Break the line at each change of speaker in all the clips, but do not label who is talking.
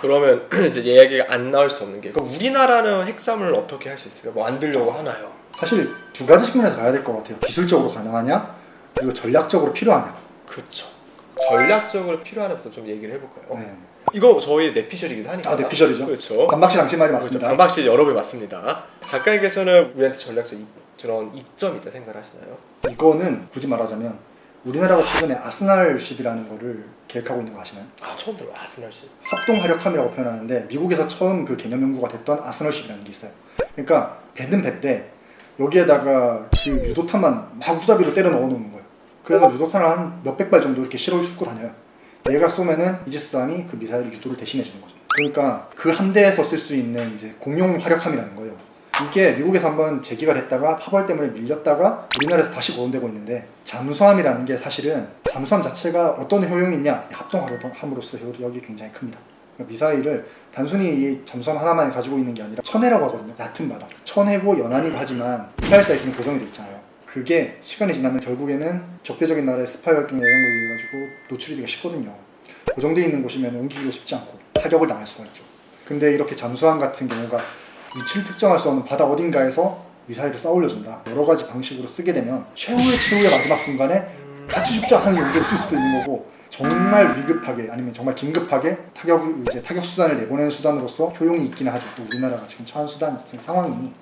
그러면 이제 이야기가 안 나올 수 없는 게, 그럼 우리나라는 핵잠을 어떻게 할 수 있을까? 뭐 만들려고 하나요?
사실 두 가지 측면에서 가야 될 것 같아요. 기술적으로 가능하냐, 그리고 전략적으로 필요하냐.
그렇죠. 전략적으로 필요하냐부터 좀 얘기를 해볼까요?
네.
이거 저희 내피셜이기도 하니까.
내피셜이죠.
그렇죠.
강박실 당신 말이 맞습니다.
그렇죠. 강박실 여러 배 맞습니다. 작가님께서는 우리한테 전략적 그런 이점이 있다 생각하시나요?
이거는 굳이 말하자면 우리나라가 최근에 아스날쉽이라는 거를 계획하고 있는 거 아시나요?
아, 처음 들어요. 아스날십.
합동화력함이라고 표현하는데 미국에서 처음 그 개념 연구가 됐던 아스널쉽이라는 게 있어요. 그러니까 배는 배인데 여기에다가 그 유도탄만 막 후자비로 때려 넣어 놓는 거예요. 그래서 유도탄을 한 몇백 발 정도 이렇게 싣고 다녀요. 얘가 쏘면은 이지스함이 그 미사일 유도를 대신해 주는 거죠. 그러니까 그 함대에서 쓸 수 있는 이제 공용 화력함이라는 거예요. 이게 미국에서 한번 제기가 됐다가 파벌 때문에 밀렸다가 우리나라에서 다시 거론되고 있는데, 잠수함이라는 게 사실은 잠수함 자체가 어떤 효용이 있냐, 합동함으로써 효력이 굉장히 큽니다. 그러니까 미사일을 단순히 이 잠수함 하나만 가지고 있는 게 아니라 천해라고 하거든요. 얕은 바다, 천해고 연안이고 하지만 미사일 사이트는 고정이 돼 있잖아요. 그게 시간이 지나면 결국에는 적대적인 나라의 스파이 활동이나 이런 거에 의해 가지고 노출이 되기가 쉽거든요. 고정되어 있는 곳이면 옮기기도 쉽지 않고 타격을 당할 수가 있죠. 근데 이렇게 잠수함 같은 경우가 위치를 특정할 수 없는 바다 어딘가에서 미사일을 쏴 올려준다, 여러 가지 방식으로 쓰게 되면 최후의 마지막 순간에 같이 죽자 하는 용도로 쓸 수도 있는 거고, 정말 위급하게 아니면 정말 긴급하게 타격 수단을 내보내는 수단으로서 효용이 있기는 하죠. 또 우리나라가 지금 처한 상황이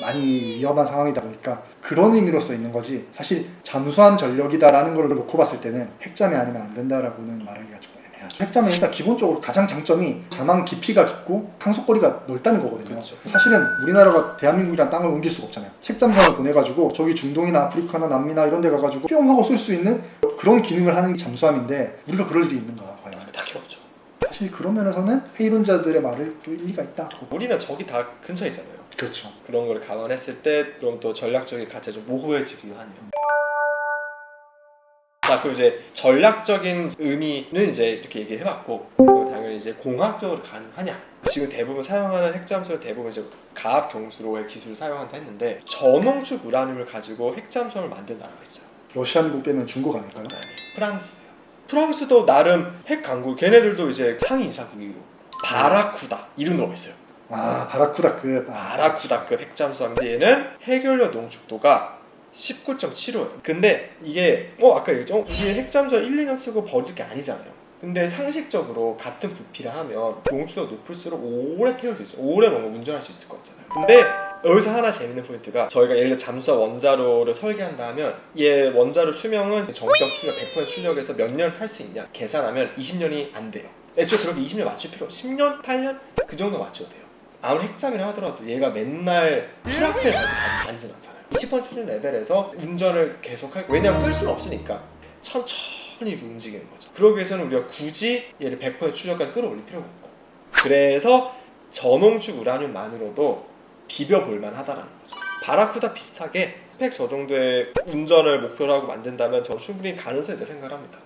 많이 위험한 상황이다 보니까 그런 의미로서 있는 거지, 사실 잠수함 전력이다라는 걸 놓고 봤을 때는 핵잠이 아니면 안 된다라고는 말하기가 좀 애매하죠. 핵잠은 일단 기본적으로 가장 장점이 자망 깊이가 깊고 항속거리가 넓다는 거거든요.
그렇죠.
사실은 우리나라가 대한민국이란 땅을 옮길 수가 없잖아요. 핵잠수함을 보내가지고 저기 중동이나 아프리카나 남미나 이런 데 가가지고 뿅 하고 쏠 수 있는 그런 기능을 하는 잠수함인데 우리가 그럴 일이 있는가 과연?
딱히 없죠.
사실 그런 면에서는 회의론자들의 말을 또 일리가 있다.
우리는 저기 다 근처에 있잖아요.
그렇죠.
그런 걸 감안했을 때 그럼 또 전략적인 가치가 좀 모호해지기도 하네요. 자, 그럼 이제 전략적인 의미는 이제 이렇게 얘기를 해봤고, 그리고 당연히 이제 공학적으로 가능하냐? 지금 대부분 사용하는 핵잠수는 대부분 이제 가압 경수로의 기술을 사용한다 했는데, 전홍축 우라늄을 가지고 핵잠수함을 만든 나라가 있어요.
러시아, 미국 빼면 중국 아닐까요?
아니, 프랑스예요. 프랑스도 나름 핵 강국, 걔네들도 이제 상위 이사국이고 바라쿠다 이름 들어가 있어요.
아, 바라쿠다급.
바라쿠다급 핵잠수함인데 얘는 해결력 농축도가 19.75예요. 근데 이게 아까 얘기했죠? 이게 핵잠수함 1, 2년 쓰고 버릴 게 아니잖아요. 근데 상식적으로 같은 부피를 하면 농축도가 높을수록 오래 태울 수 있어요. 오래 뭔가 운전할 수 있을 것 같잖아요. 근데 여기서 하나 재밌는 포인트가, 저희가 예를 들어 잠수함 원자로를 설계한다 하면 얘 원자로 수명은 정적 출력 100% 출력에서 몇 년을 탈 수 있냐 계산하면 20년이 안 돼요. 애초에 그렇게 20년 맞출 필요 없어. 10년? 8년? 그 정도 맞춰도 돼요. 아무리 핵잠이라 하더라도 얘가 맨날 풀악셀 다니진 않잖아요. 20% 수준 레벨에서 운전을 계속할, 왜냐면 끌 수는 없으니까 천천히 이렇게 움직이는 거죠. 그러기 위해서는 우리가 굳이 얘를 100% 출력까지 끌어올릴 필요가 없고, 그래서 전홍축 우라늄만으로도 비벼볼만 하다라는 거죠. 바라쿠다 비슷하게 스펙 저 정도의 운전을 목표로 하고 만든다면 저는 충분히 가능성이 있다고 생각을 합니다.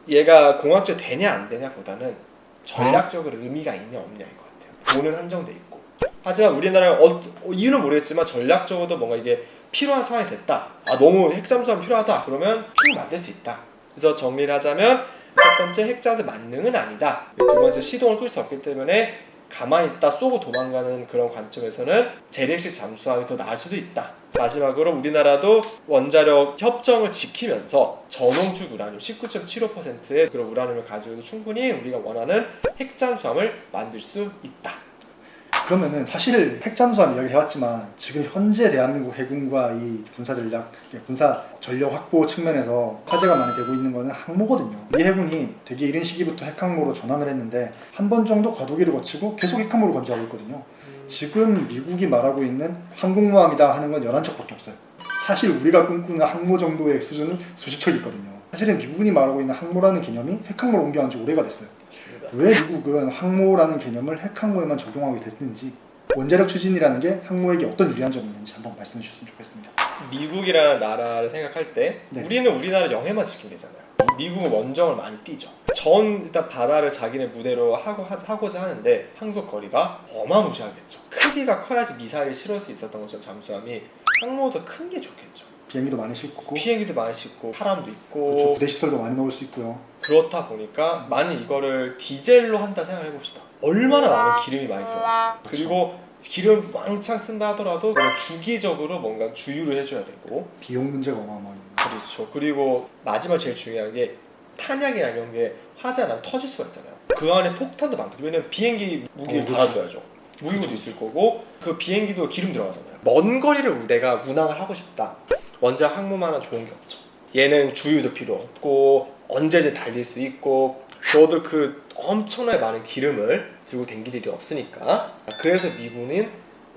얘가 공학적으로 되냐 안 되냐 보다는 전략적으로 의미가 있냐 없냐인 것 같아요. 돈은 한정돼 있고, 하지만 우리나라가 이유는 모르겠지만 전략적으로도 뭔가 이게 필요한 상황이 됐다, 너무 핵잠수함 필요하다 그러면 충분히 만들 수 있다. 그래서 정리를 하자면, 첫 번째 핵잠수 만능은 아니다, 두 번째 시동을 끌 수 없기 때문에 가만히 있다 쏘고 도망가는 그런 관점에서는 재래식 잠수함이 더 나을 수도 있다. 마지막으로 우리나라도 원자력 협정을 지키면서 전홍축 우라늄 19.75%의 그런 우라늄을 가지고도 충분히 우리가 원하는 핵잠수함을 만들 수 있다.
그러면은 사실 핵잠수함 이야기를 해왔지만 지금 현재 대한민국 해군과 이 군사 전력 확보 측면에서 화제가 많이 되고 있는 거는 항모거든요. 이 해군이 되게 이른 시기부터 핵항모로 전환을 했는데 한 번 정도 과도기를 거치고 계속 핵항모로 건조하고 있거든요. 지금 미국이 말하고 있는 항공모함이다 하는 건 11척밖에 없어요. 사실 우리가 꿈꾸는 항모 정도의 수준은 수십 척 있거든요. 사실은 미국이 말하고 있는 항모라는 개념이 핵항모로 옮겨간 지 오래가 됐어요. 왜 미국은 항모라는 개념을 핵항모에만 적용하게 됐는지, 원자력 추진이라는 게 항모에게 어떤 유리한 점이 있는지 한번 말씀해 주셨으면 좋겠습니다.
미국이라는 나라를 생각할 때 우리는 우리나라 영해만 지키면 되잖아요. 미국은 원정을 많이 뛰죠. 일단 바다를 자기네 무대로 하고자 하는데 항속 거리가 어마무시하겠죠. 크기가 커야지 미사일을 실을 수 있었던 것처럼 잠수함이 항모도 큰 게 좋겠죠.
비행기도 많이 싣고
비행기도 많이 싣고 사람도 있고,
그렇죠. 부대 시설도 많이 넣을 수 있고요.
그렇다 보니까 만약 이거를 디젤로 한다 생각해 봅시다. 얼마나 많은 기름이 많이 들어갔어. 그리고 기름 왕창 쓴다 하더라도 주기적으로 뭔가 주유를 해줘야 되고
비용 문제가 어마어마합니다.
그렇죠. 그리고 마지막 제일 중요한 게 탄약이나 이런 게 화재가 나면 터질 수가 있잖아요. 그 안에 폭탄도 많고 왜냐면 비행기 무기를
그렇죠.
달아줘야죠. 무기도 있을 거고 그 비행기도 기름 들어가잖아요. 먼 거리를 내가 운항을 하고 싶다. 원자력 항모만한 좋은 게 없죠. 얘는 주유도 필요 없고 언제든 달릴 수 있고 저도 그 엄청나게 많은 기름을 들고 댕길 일이 없으니까 그래서 미군은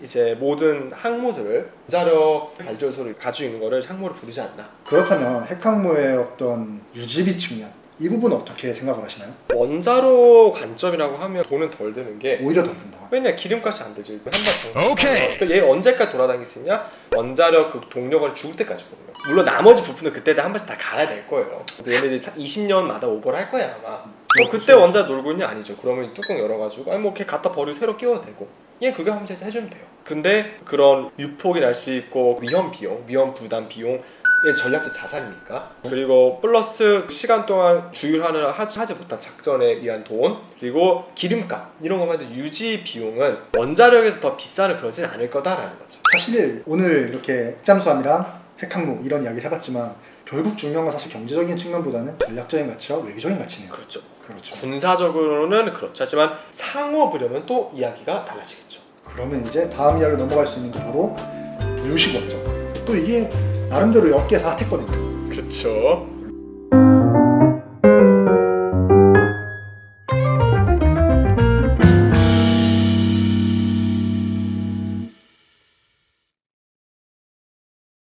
이제 모든 항모들을 원자력 발전소를 가지고 있는 거를 항모를 부르지 않나.
그렇다면 핵항모의 어떤 유지비 측면 이 부분은 어떻게 생각을 하시나요?
원자로 관점이라고 하면 돈은 덜 드는 게
오히려 더 든다.
왜냐 기름값이 안 되지. 한번 오케이. 그러니까 얘 언제까지 돌아다닐 수 있냐? 원자력 그 동력을 죽을 때까지거든요. 물론 나머지 부품은 그때 한 번씩 다 갈아야 될 거예요. 얘네들이 20년마다 오버를 할 거야 아마. 그때 원자 놀고 있냐? 아니죠. 그러면 뚜껑 열어가지고 아니 뭐 걔 갖다 버리고 새로 끼워도 되고 얘 그거 하면 해주면 돼요. 근데 그런 유폭이 날 수 있고 위험 비용, 위험 부담 비용 얘는 전략적 자산이니까. 그리고 플러스 시간 동안 주유하느라 하지 못한 작전에 의한 돈, 그리고 기름값 이런 것만 해도 유지 비용은 원자력에서 더 비싸는 그러진 않을 거다라는 거죠.
사실 오늘 이렇게 핵잠수함이랑 핵항모 이런 이야기를 해봤지만 결국 중요한 건 사실 경제적인 측면보다는 전략적인 가치와 외교적인 가치네요.
그렇죠.
그렇죠.
군사적으로는 그렇죠. 하지만 상호 보려면 또 이야기가 달라지겠죠.
그러면 이제 다음 이야기로 넘어갈 수 있는 게 바로 부유식 원전. 또 이게 나름대로 엮여서 핫했거든요.
그렇죠.